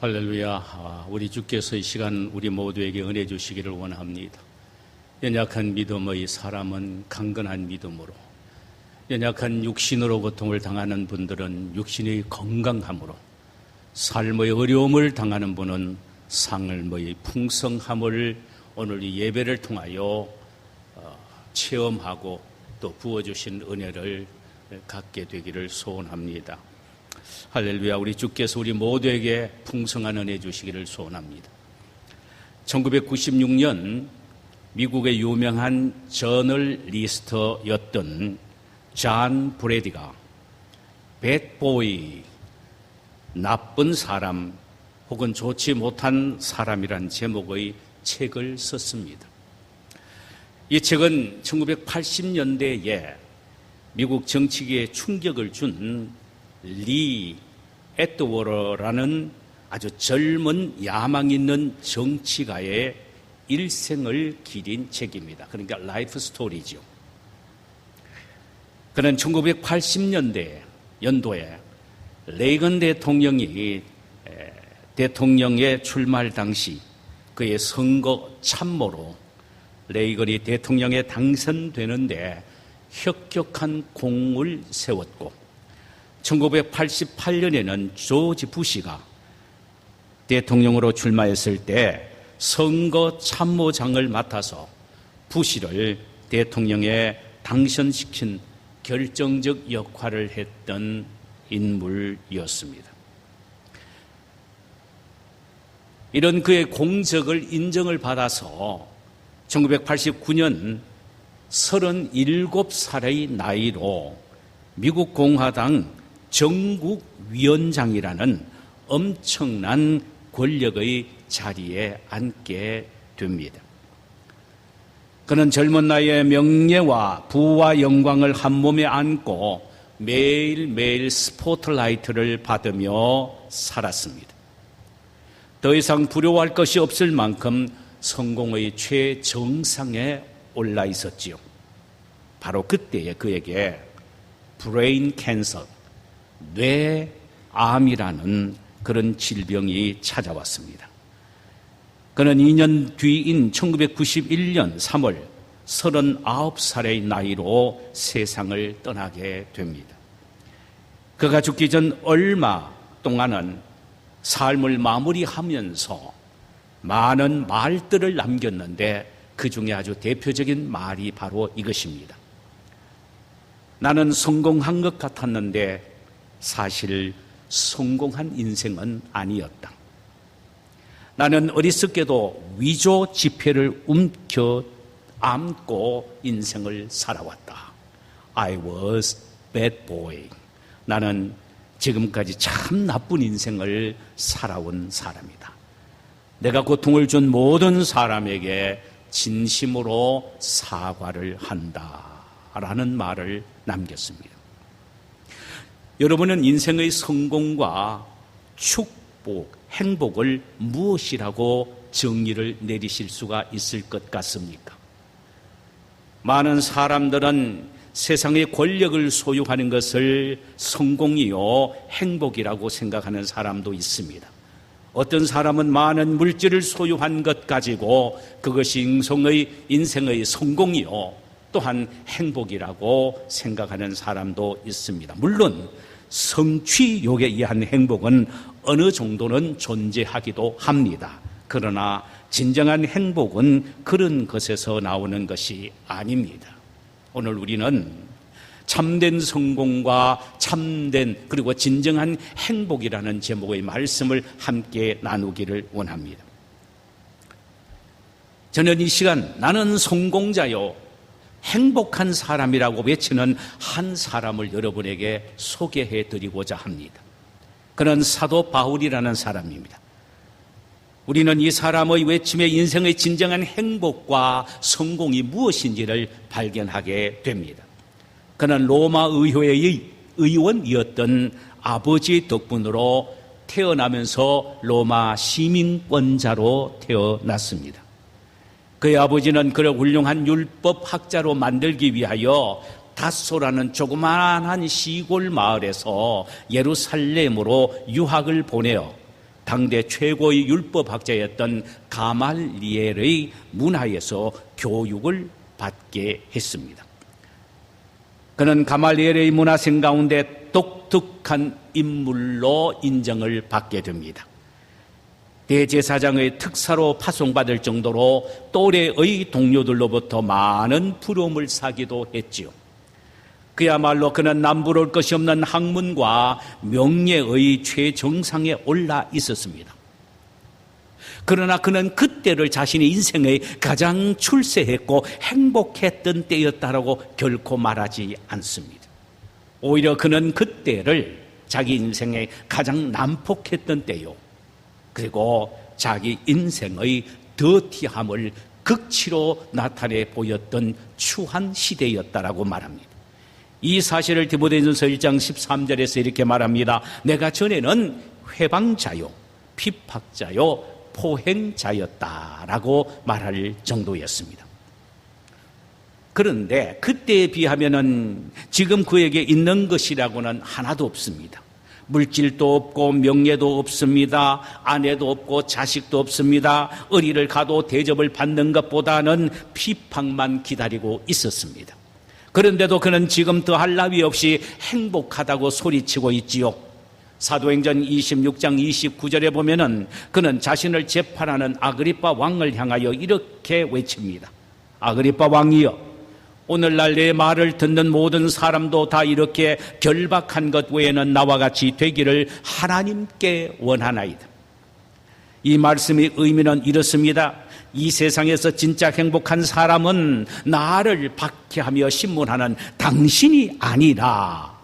할렐루야. 우리 주께서 이 시간 우리 모두에게 은혜 주시기를 원합니다. 연약한 믿음의 사람은 강건한 믿음으로, 연약한 육신으로 고통을 당하는 분들은 육신의 건강함으로, 삶의 어려움을 당하는 분은 삶의 풍성함을 오늘 이 예배를 통하여 체험하고 또 부어주신 은혜를 갖게 되기를 소원합니다. 할렐루야. 우리 주께서 우리 모두에게 풍성한 은혜 주시기를 소원합니다. 1996년 미국의 유명한 저널리스트였던 존 브래디가 배드보이, 나쁜 사람 혹은 좋지 못한 사람이란 제목의 책을 썼습니다. 이 책은 1980년대에 미국 정치계에 충격을 준 리 에드워러라는 아주 젊은 야망 있는 정치가의 일생을 기린 책입니다. 그러니까 라이프 스토리죠. 그는 1980년대 연도에 레이건 대통령이 대통령에 출마할 당시 그의 선거 참모로 레이건이 대통령에 당선되는데 혁혁한 공을 세웠고, 1988년에는 조지 부시가 대통령으로 출마했을 때 선거 참모장을 맡아서 부시를 대통령에 당선시킨 결정적 역할을 했던 인물이었습니다. 이런 그의 공적을 인정을 받아서 1989년 37살의 나이로 미국 공화당 전국위원장이라는 엄청난 권력의 자리에 앉게 됩니다. 그는 젊은 나이에 명예와 부와 영광을 한 몸에 안고 매일매일 스포트라이트를 받으며 살았습니다. 더 이상 두려워할 것이 없을 만큼 성공의 최정상에 올라 있었지요. 바로 그때에 그에게 브레인 캔서, 뇌암이라는 그런 질병이 찾아왔습니다. 그는 2년 뒤인 1991년 3월 39살의 나이로 세상을 떠나게 됩니다. 그가 죽기 전 얼마 동안은 삶을 마무리하면서 많은 말들을 남겼는데 그 중에 아주 대표적인 말이 바로 이것입니다. 나는 성공한 것 같았는데 사실 성공한 인생은 아니었다. 나는 어리석게도 위조 지폐를 움켜 안고 인생을 살아왔다. I was bad boy. 나는 지금까지 참 나쁜 인생을 살아온 사람이다. 내가 고통을 준 모든 사람에게 진심으로 사과를 한다. 라는 말을 남겼습니다. 여러분은 인생의 성공과 축복, 행복을 무엇이라고 정의를 내리실 수가 있을 것 같습니까? 많은 사람들은 세상의 권력을 소유하는 것을 성공이요, 행복이라고 생각하는 사람도 있습니다. 어떤 사람은 많은 물질을 소유한 것 가지고 그것이 인생의 성공이요, 또한 행복이라고 생각하는 사람도 있습니다. 물론 성취욕에 의한 행복은 어느 정도는 존재하기도 합니다. 그러나 진정한 행복은 그런 것에서 나오는 것이 아닙니다. 오늘 우리는 참된 성공과 참된 그리고 진정한 행복이라는 제목의 말씀을 함께 나누기를 원합니다. 저는 이 시간 나는 성공자요, 행복한 사람이라고 외치는 한 사람을 여러분에게 소개해 드리고자 합니다. 그는 사도 바울이라는 사람입니다. 우리는 이 사람의 외침에 인생의 진정한 행복과 성공이 무엇인지를 발견하게 됩니다. 그는 로마 의회의 의원이었던 아버지 덕분으로 태어나면서 로마 시민권자로 태어났습니다. 그의 아버지는 그를 훌륭한 율법학자로 만들기 위하여 닷소라는 조그마한 시골 마을에서 예루살렘으로 유학을 보내어 당대 최고의 율법학자였던 가말리엘의 문화에서 교육을 받게 했습니다. 그는 가말리엘의 문화생 가운데 독특한 인물로 인정을 받게 됩니다. 대제사장의 특사로 파송받을 정도로 또래의 동료들로부터 많은 부러움을 사기도 했지요. 그야말로 그는 남부러울 것이 없는 학문과 명예의 최정상에 올라 있었습니다. 그러나 그는 그때를 자신의 인생의 가장 출세했고 행복했던 때였다라고 결코 말하지 않습니다. 오히려 그는 그때를 자기 인생의 가장 난폭했던 때요, 그리고 자기 인생의 더티함을 극치로 나타내 보였던 추한 시대였다라고 말합니다. 이 사실을 디모데전서 1장 13절에서 이렇게 말합니다. 내가 전에는 회방자요, 핍박자요, 포행자였다라고 말할 정도였습니다. 그런데 그때에 비하면은 지금 그에게 있는 것이라고는 하나도 없습니다. 물질도 없고 명예도 없습니다. 아내도 없고 자식도 없습니다. 어디를 가도 대접을 받는 것보다는 핍박만 기다리고 있었습니다. 그런데도 그는 지금 더할 나위 없이 행복하다고 소리치고 있지요. 사도행전 26장 29절에 보면은 그는 자신을 재판하는 아그리빠 왕을 향하여 이렇게 외칩니다. 아그리빠 왕이여, 오늘날 내 말을 듣는 모든 사람도 다 이렇게 결박한 것 외에는 나와 같이 되기를 하나님께 원하나이다. 이 말씀의 의미는 이렇습니다. 이 세상에서 진짜 행복한 사람은 나를 박해하며 신문하는 당신이 아니라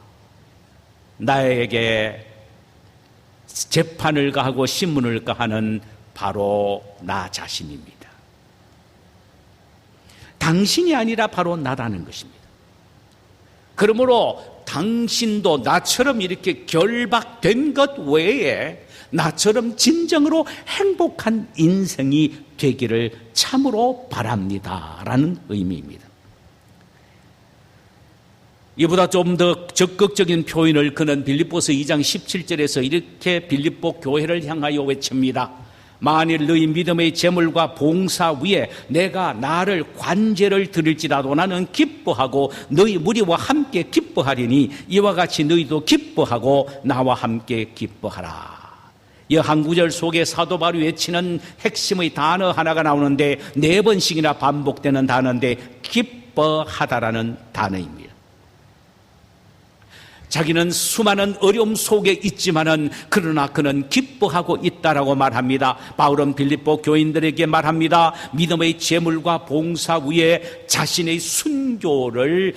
나에게 재판을 가하고 신문을 가하는 바로 나 자신입니다. 당신이 아니라 바로 나라는 것입니다. 그러므로 당신도 나처럼 이렇게 결박된 것 외에 나처럼 진정으로 행복한 인생이 되기를 참으로 바랍니다 라는 의미입니다. 이보다 좀 더 적극적인 표현을 그는 빌립보서 2장 17절에서 이렇게 빌립보 교회를 향하여 외칩니다. 만일 너희 믿음의 재물과 봉사 위에 내가 나를 관제를 드릴지라도 나는 기뻐하고 너희 무리와 함께 기뻐하리니 이와 같이 너희도 기뻐하고 나와 함께 기뻐하라. 이 한 구절 속에 사도 바울이 외치는 핵심의 단어 하나가 나오는데 4번씩이나 반복되는 단어인데 기뻐하다라는 단어입니다. 자기는 수많은 어려움 속에 있지만은 그러나 그는 기뻐하고 있다라고 말합니다. 바울은 빌립보 교인들에게 말합니다. 믿음의 재물과 봉사 위에 자신의 순교의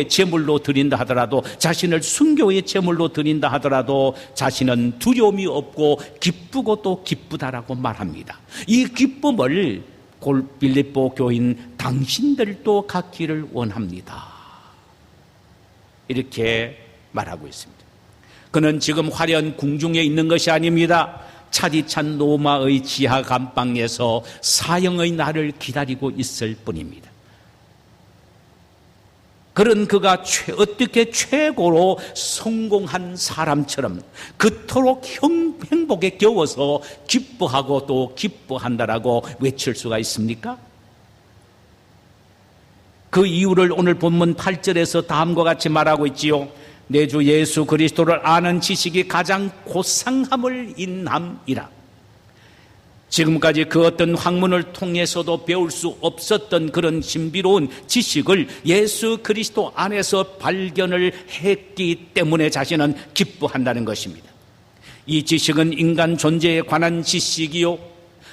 재물로 드린다 하더라도, 자신을 순교의 재물로 드린다 하더라도 자신은 두려움이 없고 기쁘고 또 기쁘다라고 말합니다. 이 기쁨을 빌립보 교인 당신들도 갖기를 원합니다. 이렇게 말하고 있습니다. 그는 지금 화려한 궁중에 있는 것이 아닙니다. 차디찬 로마의 지하 감방에서 사형의 날을 기다리고 있을 뿐입니다. 그런 그가 어떻게 최고로 성공한 사람처럼 그토록 행복에 겨워서 기뻐하고 또 기뻐한다라고 외칠 수가 있습니까? 그 이유를 오늘 본문 8절에서 다음과 같이 말하고 있지요. 내 주 예수 그리스도를 아는 지식이 가장 고상함을 인함이라. 지금까지 그 어떤 학문을 통해서도 배울 수 없었던 그런 신비로운 지식을 예수 그리스도 안에서 발견을 했기 때문에 자신은 기뻐한다는 것입니다. 이 지식은 인간 존재에 관한 지식이요,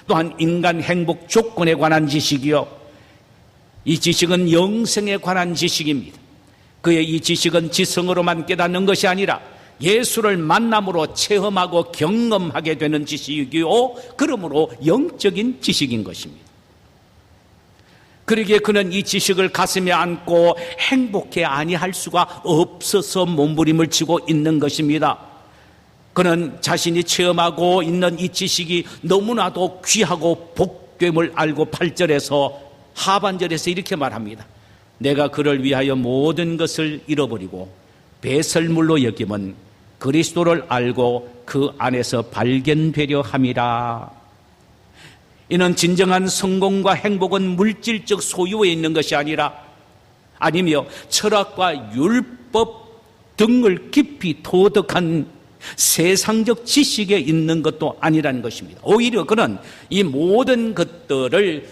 또한 인간 행복 조건에 관한 지식이요, 이 지식은 영생에 관한 지식입니다. 그의 이 지식은 지성으로만 깨닫는 것이 아니라 예수를 만남으로 체험하고 경험하게 되는 지식이요, 그러므로 영적인 지식인 것입니다. 그러기에 그는 이 지식을 가슴에 안고 행복해 아니할 수가 없어서 몸부림을 치고 있는 것입니다. 그는 자신이 체험하고 있는 이 지식이 너무나도 귀하고 복됨을 알고 8절에서 하반절에서 이렇게 말합니다. 내가 그를 위하여 모든 것을 잃어버리고 배설물로 여김은 그리스도를 알고 그 안에서 발견되려 함이라. 이는 진정한 성공과 행복은 물질적 소유에 있는 것이 아니라 아니며 철학과 율법 등을 깊이 도덕한 세상적 지식에 있는 것도 아니라는 것입니다. 오히려 그는 이 모든 것들을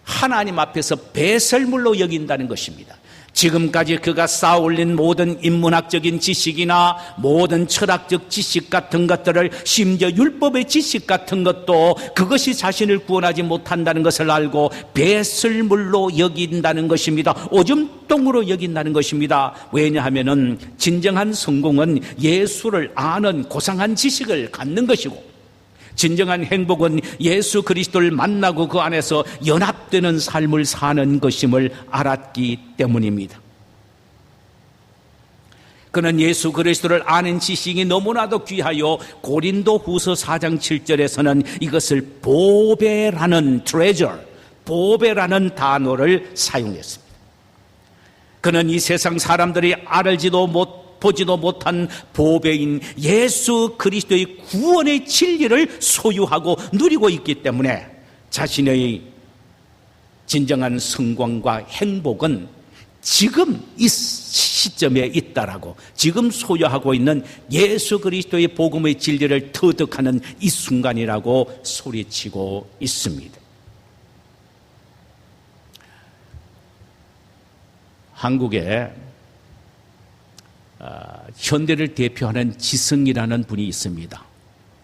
하나님 앞에서 배설물로 여긴다는 것입니다. 지금까지 그가 쌓아올린 모든 인문학적인 지식이나 모든 철학적 지식 같은 것들을, 심지어 율법의 지식 같은 것도 그것이 자신을 구원하지 못한다는 것을 알고 배설물로 여긴다는 것입니다. 오줌똥으로 여긴다는 것입니다. 왜냐하면 진정한 성공은 예수를 아는 고상한 지식을 갖는 것이고, 진정한 행복은 예수 그리스도를 만나고 그 안에서 연합되는 삶을 사는 것임을 알았기 때문입니다. 그는 예수 그리스도를 아는 지식이 너무나도 귀하여 고린도후서 4장 7절에서는 이것을 보배라는 treasure, 보배라는 단어를 사용했습니다. 그는 이 세상 사람들이 보지도 못한 보배인 예수 그리스도의 구원의 진리를 소유하고 누리고 있기 때문에 자신의 진정한 성공과 행복은 지금 이 시점에 있다라고, 지금 소유하고 있는 예수 그리스도의 복음의 진리를 터득하는 이 순간이라고 소리치고 있습니다. 한국에 현대를 대표하는 지성이라는 분이 있습니다.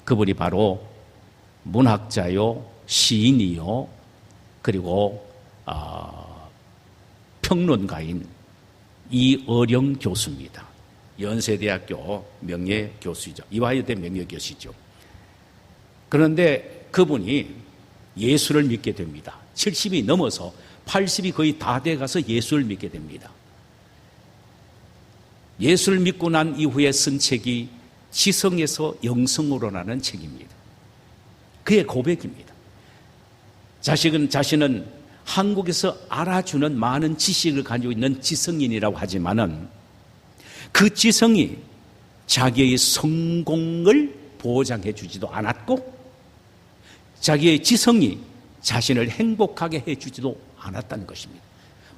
그분이 바로 문학자요, 시인이요, 그리고 평론가인 이어령 교수입니다. 연세대학교 명예교수이죠. 이화여대 명예교수죠. 그런데 그분이 예수를 믿게 됩니다. 70이 넘어서 80이 거의 다 돼가서 예수를 믿게 됩니다. 예수를 믿고 난 이후에 쓴 책이 지성에서 영성으로라는 책입니다. 그의 고백입니다. 자신은 한국에서 알아주는 많은 지식을 가지고 있는 지성인이라고 하지만은 그 지성이 자기의 성공을 보장해 주지도 않았고, 자기의 지성이 자신을 행복하게 해 주지도 않았다는 것입니다.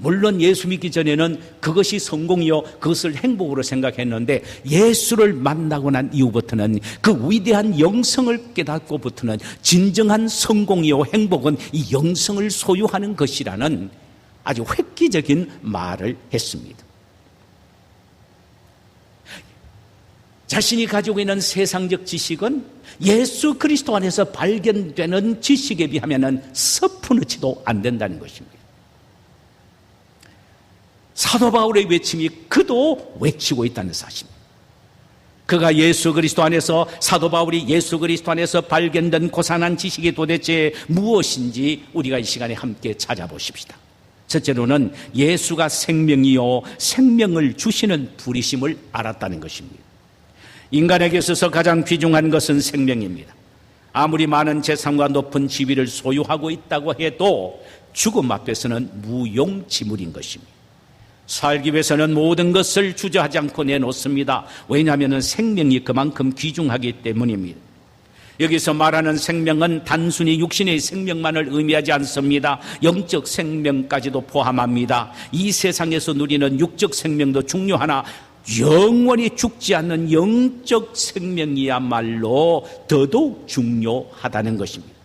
물론 예수 믿기 전에는 그것이 성공이요, 그것을 행복으로 생각했는데 예수를 만나고 난 이후부터는 그 위대한 영성을 깨닫고부터는 진정한 성공이요, 행복은 이 영성을 소유하는 것이라는 아주 획기적인 말을 했습니다. 자신이 가지고 있는 세상적 지식은 예수 그리스도 안에서 발견되는 지식에 비하면 서푼어치도 안 된다는 것입니다. 사도 바울의 외침이 그도 외치고 있다는 사실입니다. 그가 예수 그리스도 안에서, 사도 바울이 예수 그리스도 안에서 발견된 고상한 지식이 도대체 무엇인지 우리가 이 시간에 함께 찾아보십시다. 첫째로는 예수가 생명이요, 생명을 주시는 분이심을 알았다는 것입니다. 인간에게 있어서 가장 귀중한 것은 생명입니다. 아무리 많은 재산과 높은 지위를 소유하고 있다고 해도 죽음 앞에서는 무용지물인 것입니다. 살기 위해서는 모든 것을 주저하지 않고 내놓습니다. 왜냐하면 생명이 그만큼 귀중하기 때문입니다. 여기서 말하는 생명은 단순히 육신의 생명만을 의미하지 않습니다. 영적 생명까지도 포함합니다. 이 세상에서 누리는 육적 생명도 중요하나 영원히 죽지 않는 영적 생명이야말로 더더욱 중요하다는 것입니다.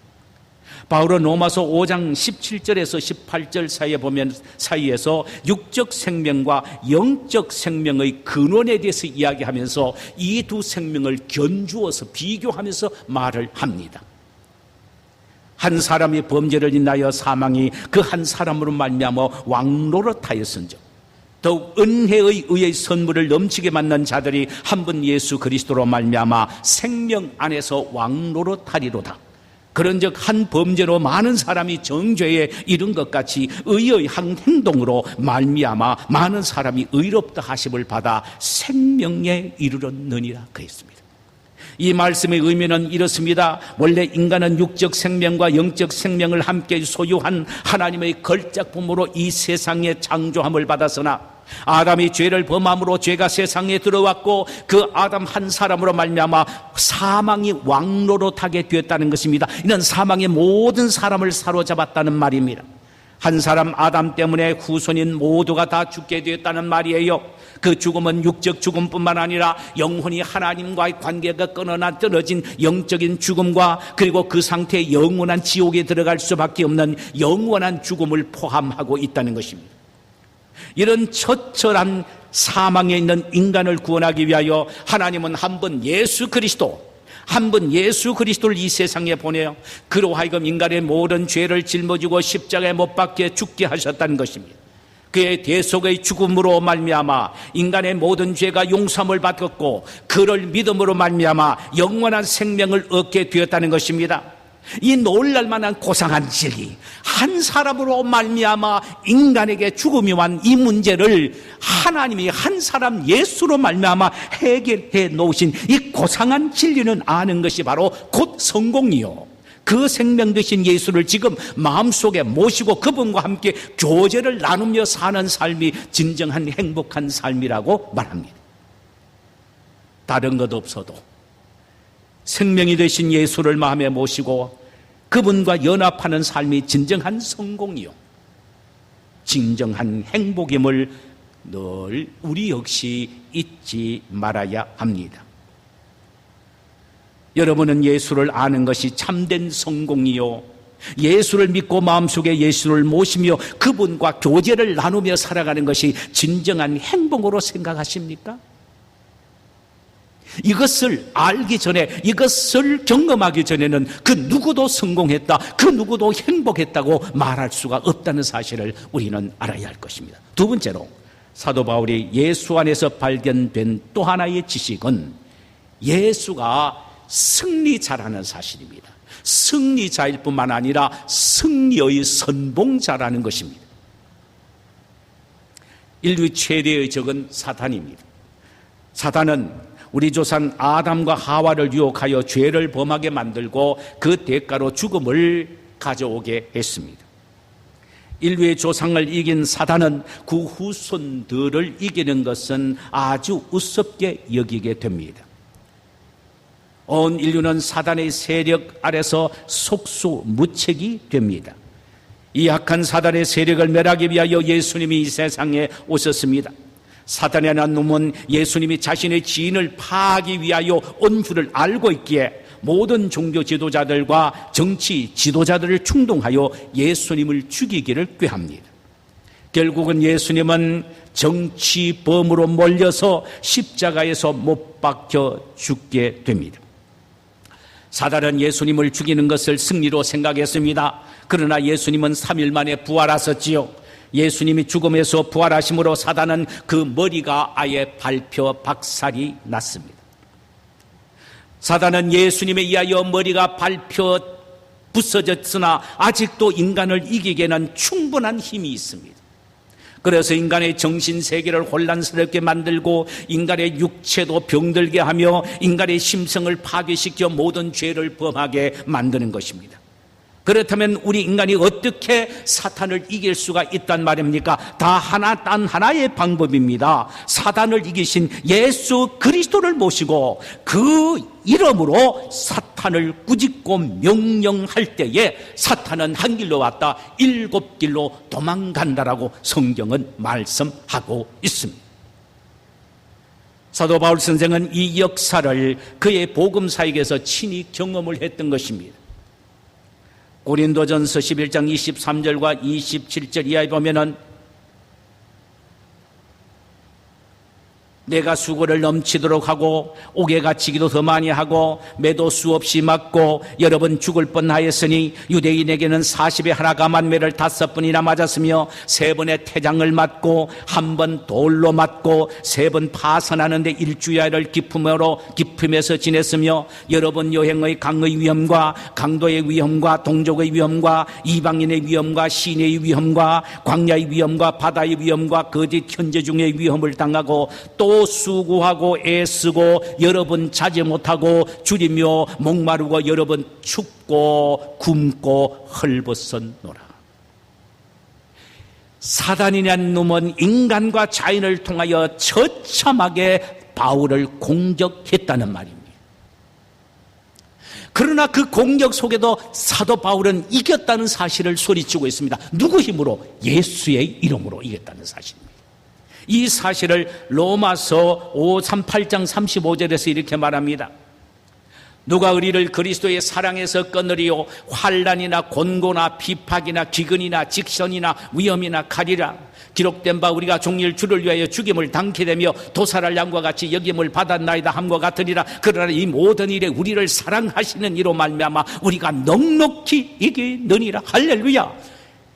바울은 로마서 5장 17절에서 18절 사이에서 육적 생명과 영적 생명의 근원에 대해서 이야기하면서 이 두 생명을 견주어서 비교하면서 말을 합니다. 한 사람이 범죄를 인하여 사망이 그 한 사람으로 말미암아 왕노릇하였은즉 더욱 은혜의 의의 선물을 넘치게 받는 자들이 한 분 예수 그리스도로 말미암아 생명 안에서 왕노릇하리로다. 그런즉 한 범죄로 많은 사람이 정죄에 이른 것 같이 의의 한 행동으로 말미암아 많은 사람이 의롭다 하심을 받아 생명에 이르렀느니라 그랬습니다. 이 말씀의 의미는 이렇습니다. 원래 인간은 육적 생명과 영적 생명을 함께 소유한 하나님의 걸작품으로 이 세상에 창조함을 받았으나 아담이 죄를 범함으로 죄가 세상에 들어왔고 그 아담 한 사람으로 말미암아 사망이 왕노릇하게 되었다는 것입니다. 이는 사망의 모든 사람을 사로잡았다는 말입니다. 한 사람 아담 때문에 후손인 모두가 다 죽게 되었다는 말이에요. 그 죽음은 육적 죽음뿐만 아니라 영혼이 하나님과의 관계가 끊어진 영적인 죽음과 그리고 그 상태에 영원한 지옥에 들어갈 수밖에 없는 영원한 죽음을 포함하고 있다는 것입니다. 이런 처절한 사망에 있는 인간을 구원하기 위하여 하나님은 한 번 예수 그리스도를 이 세상에 보내어 그로 하여금 인간의 모든 죄를 짊어지고 십자가에 못 박혀 죽게 하셨다는 것입니다. 그의 대속의 죽음으로 말미암아 인간의 모든 죄가 용서함을 받았고 그를 믿음으로 말미암아 영원한 생명을 얻게 되었다는 것입니다. 이 놀랄만한 고상한 진리, 한 사람으로 말미암아 인간에게 죽음이 완 이 문제를 하나님이 한 사람 예수로 말미암아 해결해 놓으신 이 고상한 진리는 아는 것이 바로 곧 성공이요, 그 생명 되신 예수를 지금 마음속에 모시고 그분과 함께 교제를 나누며 사는 삶이 진정한 행복한 삶이라고 말합니다. 다른 것 없어도 생명이 되신 예수를 마음에 모시고 그분과 연합하는 삶이 진정한 성공이요, 진정한 행복임을 늘 우리 역시 잊지 말아야 합니다. 여러분은 예수를 아는 것이 참된 성공이요, 예수를 믿고 마음속에 예수를 모시며 그분과 교제를 나누며 살아가는 것이 진정한 행복으로 생각하십니까? 이것을 알기 전에, 이것을 경험하기 전에는 그 누구도 성공했다, 그 누구도 행복했다고 말할 수가 없다는 사실을 우리는 알아야 할 것입니다. 두 번째로 사도 바울이 예수 안에서 발견된 또 하나의 지식은 예수가 승리자라는 사실입니다. 승리자일 뿐만 아니라 승리의 선봉자라는 것입니다. 인류 최대의 적은 사탄입니다. 사탄은 우리 조상 아담과 하와를 유혹하여 죄를 범하게 만들고 그 대가로 죽음을 가져오게 했습니다. 인류의 조상을 이긴 사탄은 그 후손들을 이기는 것은 아주 우습게 여기게 됩니다. 온 인류는 사탄의 세력 아래서 속수무책이 됩니다. 이 악한 사탄의 세력을 멸하기 위하여 예수님이 이 세상에 오셨습니다. 사탄의 한 놈은 예수님이 자신의 지인을 파하기 위하여 온 줄을 알고 있기에 모든 종교 지도자들과 정치 지도자들을 충동하여 예수님을 죽이기를 꾀합니다. 결국은 예수님은 정치범으로 몰려서 십자가에서 못 박혀 죽게 됩니다. 사단은 예수님을 죽이는 것을 승리로 생각했습니다. 그러나 예수님은 3일 만에 부활하셨지요. 예수님이 죽음에서 부활하심으로 사단은 그 머리가 아예 밟혀 박살이 났습니다. 사단은 예수님에 의하여 머리가 밟혀 부서졌으나 아직도 인간을 이기기에는 충분한 힘이 있습니다. 그래서 인간의 정신세계를 혼란스럽게 만들고 인간의 육체도 병들게 하며 인간의 심성을 파괴시켜 모든 죄를 범하게 만드는 것입니다. 그렇다면 우리 인간이 어떻게 사탄을 이길 수가 있단 말입니까? 단 하나의 방법입니다. 사탄을 이기신 예수 그리스도를 모시고 그 이름으로 사탄을 꾸짖고 명령할 때에 사탄은 한 길로 왔다 7길로 도망간다라고 성경은 말씀하고 있습니다. 사도 바울 선생은 이 역사를 그의 복음사역에서 친히 경험을 했던 것입니다. 고린도전서 11장 23절과 27절 이하에 보면은 내가 수고를 넘치도록 하고 옥에 갇히기도 더 많이 하고 매도 수없이 맞고 여러 번 죽을 뻔하였으니 유대인에게는 40에 하나 감한 매를 5번이나 맞았으며 3번의 태장을 맞고 1번 돌로 맞고 3번 파선하는데 일주야를 기품에서 지냈으며 여러 번 여행의 강의 위험과 강도의 위험과 동족의 위험과 이방인의 위험과 시내의 위험과 광야의 위험과 바다의 위험과 거짓 현재 중의 위험을 당하고 또 수고하고 애쓰고 여러 번 자지 못하고 줄이며 목마르고 여러 번 춥고 굶고 헐벗었노라. 사단이란 놈은 인간과 자연을 통하여 처참하게 바울을 공격했다는 말입니다. 그러나 그 공격 속에도 사도 바울은 이겼다는 사실을 소리치고 있습니다. 누구 힘으로? 예수의 이름으로 이겼다는 사실입니다. 이 사실을 로마서 8장 35절에서 이렇게 말합니다. 누가 우리를 그리스도의 사랑에서 끊으리요? 환난이나 곤고나 비박이나 기근이나 직선이나 위험이나 칼이라. 기록된 바 우리가 종일 주를 위하여 죽임을 당케 되며 도살할 양과 같이 여김을 받았나이다 함과 같으리라. 그러나 이 모든 일에 우리를 사랑하시는 이로 말미암아 우리가 넉넉히 이기느니라. 할렐루야.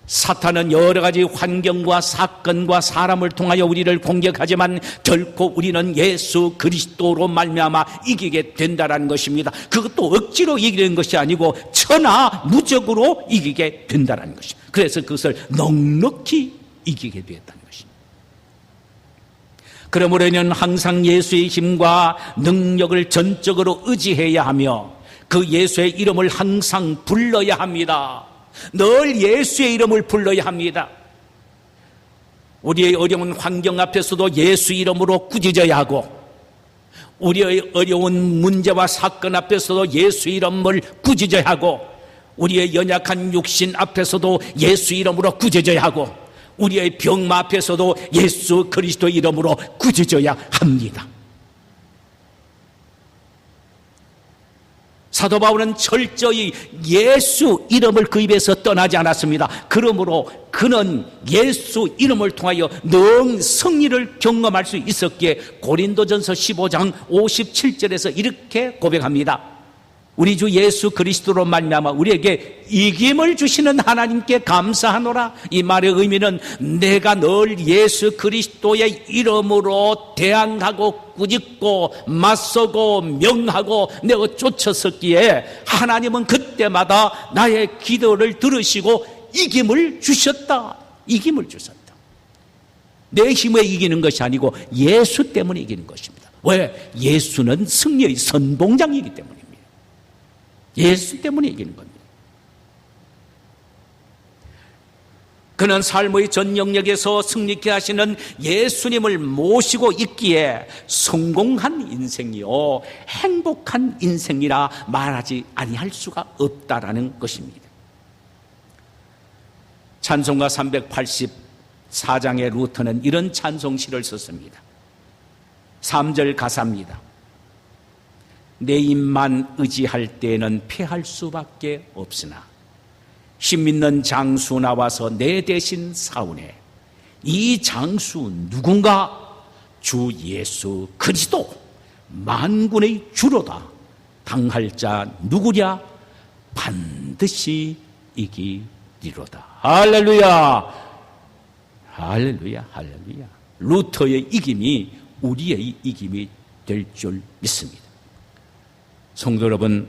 사탄은 여러 가지 환경과 사건과 사람을 통하여 우리를 공격하지만 결코 우리는 예수 그리스도로 말미암아 이기게 된다는 것입니다. 그것도 억지로 이기는 것이 아니고 천하무적으로 이기게 된다는 것입니다. 그래서 그것을 넉넉히 이기게 되었다는 것입니다. 그러므로 우리는 항상 예수의 힘과 능력을 전적으로 의지해야 하며 그 예수의 이름을 항상 불러야 합니다. 늘 예수의 이름을 불러야 합니다. 우리의 어려운 환경 앞에서도 예수 이름으로 꾸짖어야 하고 우리의 어려운 문제와 사건 앞에서도 예수 이름을 꾸짖어야 하고 우리의 연약한 육신 앞에서도 예수 이름으로 꾸짖어야 하고 우리의 병마 앞에서도 예수 그리스도 이름으로 꾸짖어야 합니다. 사도 바울은 철저히 예수 이름을 그 입에서 떠나지 않았습니다. 그러므로 그는 예수 이름을 통하여 능 승리를 경험할 수 있었기에 고린도전서 15장 57절에서 이렇게 고백합니다. 우리 주 예수 그리스도로 말미암아 우리에게 이김을 주시는 하나님께 감사하노라. 이 말의 의미는 내가 늘 예수 그리스도의 이름으로 대항하고 꾸짖고 맞서고 명하고 내가 쫓았었기에 하나님은 그때마다 나의 기도를 들으시고 이김을 주셨다. 이김을 주셨다. 내 힘에 이기는 것이 아니고 예수 때문에 이기는 것입니다. 왜? 예수는 승리의 선봉장이기 때문입니다. 예수 때문에 이기는 겁니다. 그는 삶의 전 영역에서 승리케 하시는 예수님을 모시고 있기에 성공한 인생이요 행복한 인생이라 말하지 아니할 수가 없다라는 것입니다. 찬송가 384장의 루터는 이런 찬송시를 썼습니다. 3절 가사입니다. 내 힘만 의지할 때는 패할 수밖에 없으나 힘 있는 장수 나와서 내 대신 싸우네. 이 장수 누군가? 주 예수 그리스도 만군의 주로다. 당할 자 누구랴? 반드시 이기리로다. 할렐루야, 할렐루야, 할렐루야. 루터의 이김이 우리의 이김이 될 줄 믿습니다. 성도 여러분,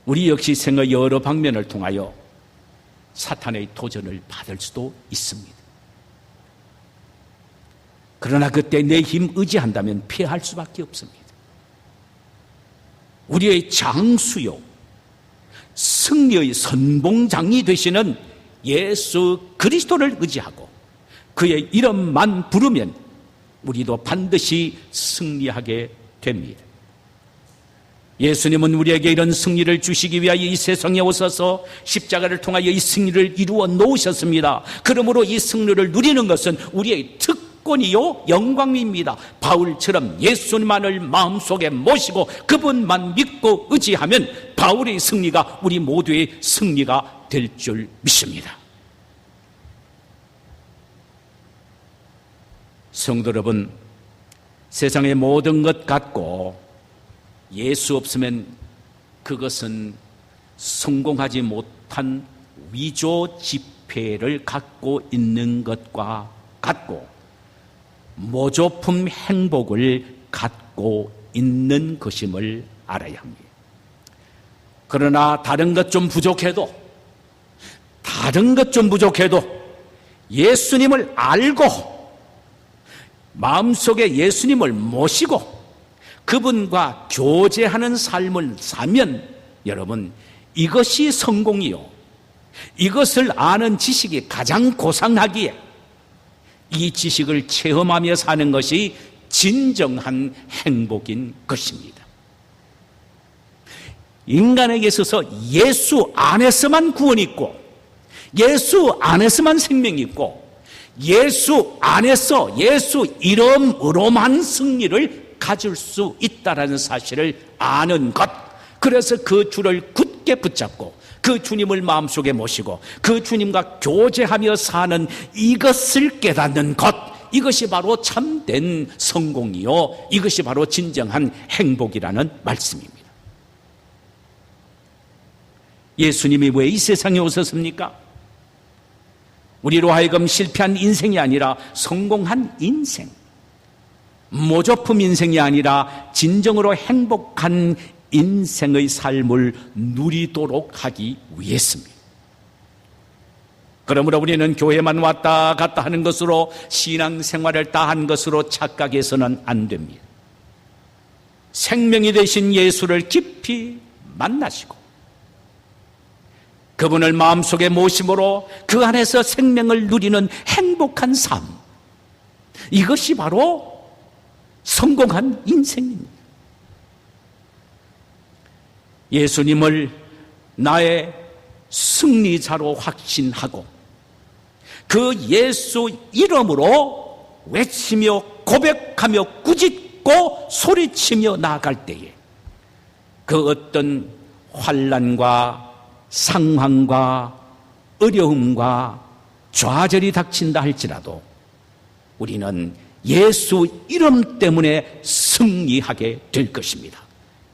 우리 역시 생의 여러 방면을 통하여 사탄의 도전을 받을 수도 있습니다. 그러나 그때 내 힘 의지한다면 피할 수밖에 없습니다. 우리의 장수요 승리의 선봉장이 되시는 예수 그리스도를 의지하고 그의 이름만 부르면 우리도 반드시 승리하게 됩니다. 예수님은 우리에게 이런 승리를 주시기 위하여 이 세상에 오셔서 십자가를 통하여 이 승리를 이루어 놓으셨습니다. 그러므로 이 승리를 누리는 것은 우리의 특권이요 영광입니다. 바울처럼 예수님만을 마음속에 모시고 그분만 믿고 의지하면 바울의 승리가 우리 모두의 승리가 될 줄 믿습니다. 성도 여러분, 세상의 모든 것 같고 예수 없으면 그것은 성공하지 못한 위조 지폐를 갖고 있는 것과 같고 모조품 행복을 갖고 있는 것임을 알아야 합니다. 그러나 다른 것 좀 부족해도 예수님을 알고 마음속에 예수님을 모시고 그분과 교제하는 삶을 사면 여러분 이것이 성공이요 이것을 아는 지식이 가장 고상하기에 이 지식을 체험하며 사는 것이 진정한 행복인 것입니다. 인간에게 있어서 예수 안에서만 구원이 있고, 예수 안에서만 생명이 있고, 예수 안에서 예수 이름으로만 승리를 가질 수 있다는 사실을 아는 것, 그래서 그 주를 굳게 붙잡고 그 주님을 마음속에 모시고 그 주님과 교제하며 사는 이것을 깨닫는 것, 이것이 바로 참된 성공이요, 이것이 바로 진정한 행복이라는 말씀입니다. 예수님이 왜 이 세상에 오셨습니까? 우리로 하여금 실패한 인생이 아니라 성공한 인생, 모조품 인생이 아니라 진정으로 행복한 인생의 삶을 누리도록 하기 위해서입니다. 그러므로 우리는 교회만 왔다 갔다 하는 것으로, 신앙생활을 다 한 것으로 착각해서는 안 됩니다. 생명이 되신 예수를 깊이 만나시고 그분을 마음속에 모심으로 그 안에서 생명을 누리는 행복한 삶, 이것이 바로 성공한 인생입니다. 예수님을 나의 승리자로 확신하고 그 예수 이름으로 외치며 고백하며 꾸짖고 소리치며 나아갈 때에 그 어떤 환난과 상황과 어려움과 좌절이 닥친다 할지라도 우리는 예수 이름 때문에 승리하게 될 것입니다.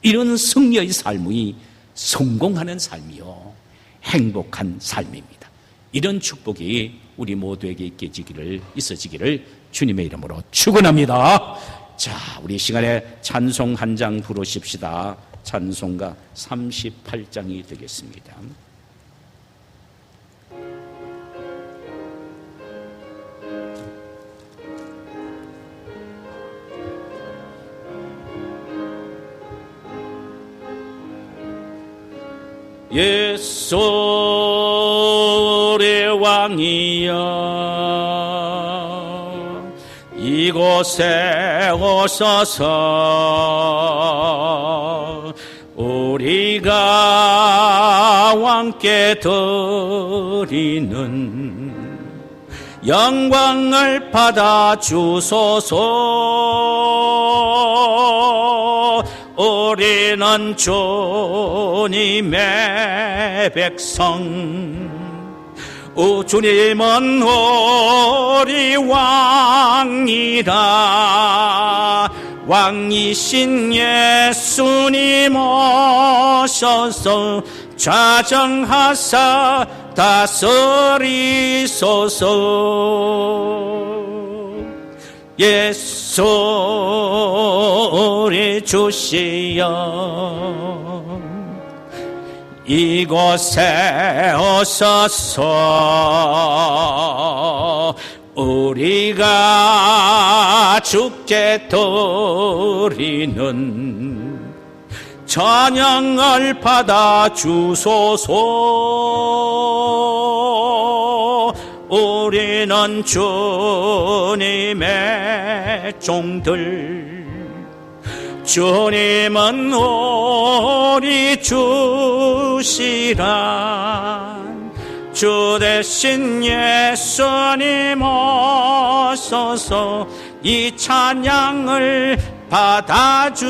이런 승리의 삶이 성공하는 삶이요, 행복한 삶입니다. 이런 축복이 우리 모두에게 있어지기를 주님의 이름으로 축원합니다. 자, 우리 시간에 찬송 한 장 부르십시다. 찬송가 38장이 되겠습니다. 예수 우리 왕이여 이곳에 오셔서 우리가 왕께 드리는 영광을 받아 주소서. 우리는 주님의 백성, 주님은 우리 왕이라. 왕이신 예수님 오셔서 좌정하사 다스리소서. 예수 우리 주시여 이곳에 오셔서 우리가 주께 드리는 찬양을 받아 주소서. 우리는 주님의 종들, 주님은 우리 주시라. 주 대신 예수님 오셔서 이 찬양을 받아주소서.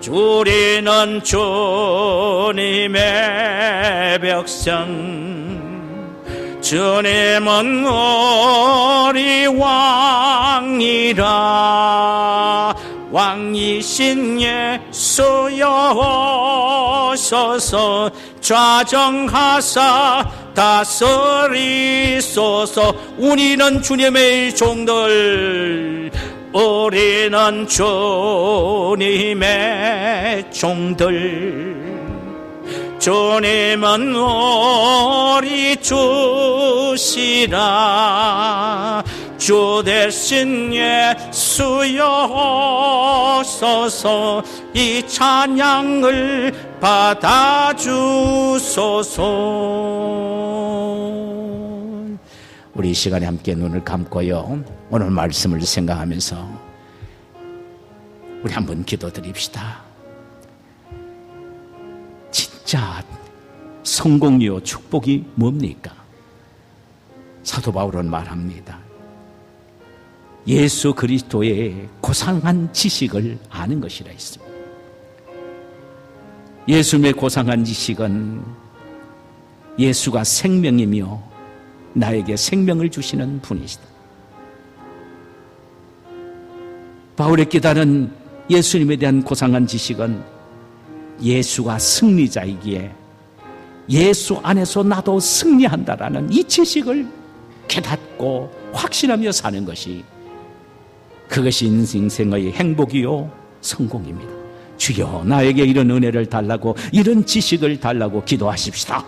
우리는 주님의 백성, 주님은 우리 왕이라. 왕이신 예수여 오셔서 좌정하사 다스리소서. 우리는 주님의 종들, 우리는 주님의 종들, 주님은 우리 주시라. 주 주 대신 예수여서서 이 찬양을 받아주소서. 우리 이 시간에 함께 눈을 감고요, 오늘 말씀을 생각하면서 우리 한번 기도드립시다. 진짜 성공이요 축복이 뭡니까? 사도 바울은 말합니다. 예수 그리스도의 고상한 지식을 아는 것이라 했습니다. 예수님의 고상한 지식은 예수가 생명이며 나에게 생명을 주시는 분이시다. 바울의 깨달은 예수님에 대한 고상한 지식은 예수가 승리자이기에 예수 안에서 나도 승리한다라는 이 지식을 깨닫고 확신하며 사는 것이, 그것이 인생의 행복이요 성공입니다. 주여, 나에게 이런 은혜를 달라고, 이런 지식을 달라고 기도하십시다.